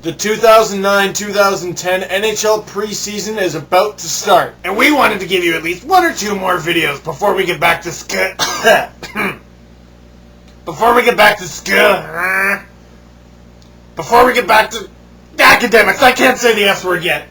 The 2009-2010 NHL preseason is about to start, and we wanted to give you at least one or two more videos before we get back to academics. I can't say the S word yet.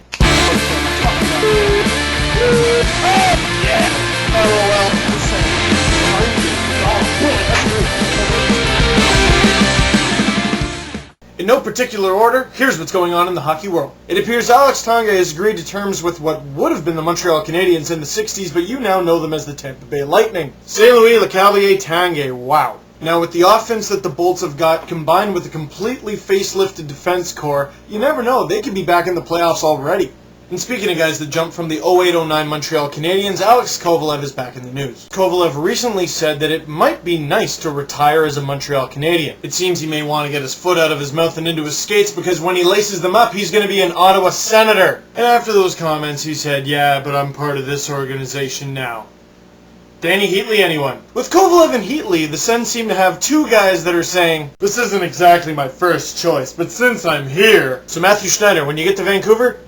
In no particular order, here's what's going on in the hockey world. It appears Alex Tanguay has agreed to terms with what would have been the Montreal Canadiens in the 60s, but you now know them as the Tampa Bay Lightning. St. Louis Lecavalier Tanguay, wow. Now with the offense that the Bolts have got, combined with a completely facelifted defense core, you never know, they could be back in the playoffs already. And speaking of guys that jumped from the 08-09 Montreal Canadiens, Alex Kovalev is back in the news. Kovalev recently said that it might be nice to retire as a Montreal Canadian. It seems he may want to get his foot out of his mouth and into his skates because when he laces them up, he's going to be an Ottawa Senator. And after those comments, he said, yeah, but I'm part of this organization now. Danny Heatley, anyone? With Kovalev and Heatley, the Sens seem to have two guys that are saying, this isn't exactly my first choice, but since I'm here. So Matthew Schneider, when you get to Vancouver,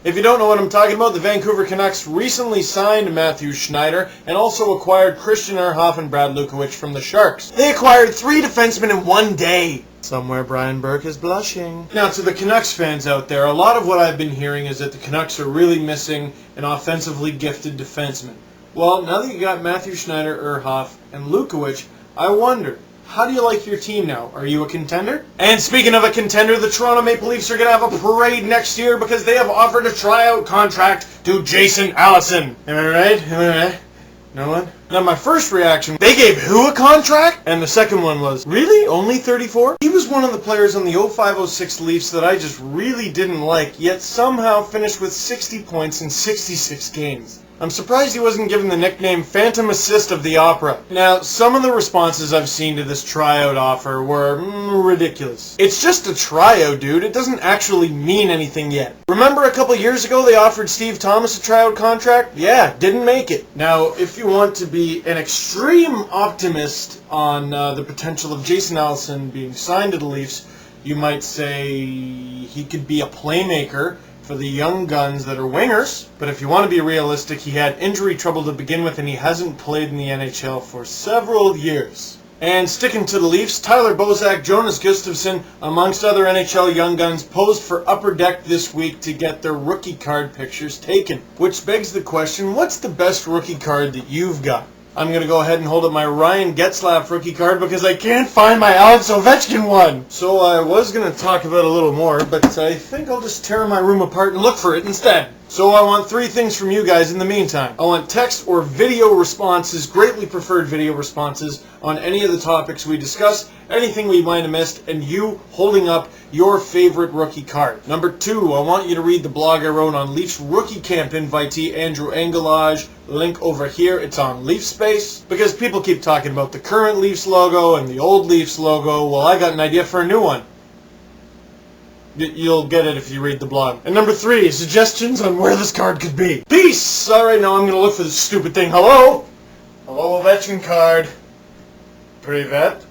If you don't know what I'm talking about, the Vancouver Canucks recently signed Matthew Schneider and also acquired Christian Ehrhoff and Brad Lukowich from the Sharks. They acquired 3 defensemen in one day. Somewhere Brian Burke is blushing. Now, to the Canucks fans out there, a lot of what I've been hearing is that the Canucks are really missing an offensively gifted defenseman. Well, now that you got Matthew Schneider, Ehrhoff, and Lukowich, I wonder, how do you like your team now? Are you a contender? And speaking of a contender, the Toronto Maple Leafs are going to have a parade next year because they have offered a tryout contract to Jason Allison. Am I right? Am I right? No one? Now my first reaction, they gave who a contract? And the second one was, really? Only 34? He was one of the players on the 05-06 Leafs that I just really didn't like, yet somehow finished with 60 points in 66 games. I'm surprised he wasn't given the nickname Phantom Assist of the Opera. Now, some of the responses I've seen to this tryout offer were ridiculous. It's just a tryout, dude. It doesn't actually mean anything yet. Remember a couple years ago they offered Steve Thomas a tryout contract? Yeah, didn't make it. Now, if you want to be an extreme optimist on the potential of Jason Allison being signed to the Leafs, you might say he could be a playmaker for the young guns that are wingers. But if you want to be realistic, he had injury trouble to begin with and he hasn't played in the NHL for several years. And sticking to the Leafs, Tyler Bozak, Jonas Gustafsson, amongst other NHL young guns, posed for Upper Deck this week to get their rookie card pictures taken. Which begs the question, what's the best rookie card that you've got? I'm going to go ahead and hold up my Ryan Getzlaf rookie card because I can't find my Alex Ovechkin one. So I was going to talk about it a little more, but I think I'll just tear my room apart and look for it instead. So I want 3 things from you guys in the meantime. I want text or video responses, greatly preferred video responses, on any of the topics we discuss, anything we might have missed, and you holding up your favorite rookie card. Number 2, I want you to read the blog I wrote on Leafs Rookie Camp invitee Andrew Engelage. Link over here. It's on Leaf Space. Because people keep talking about the current Leafs logo and the old Leafs logo. Well, I got an idea for a new one. You'll get it if you read the blog. And number 3, suggestions on where this card could be. Peace! Alright, now I'm going to look for this stupid thing. Hello? Hello, Ovechkin card. Privet?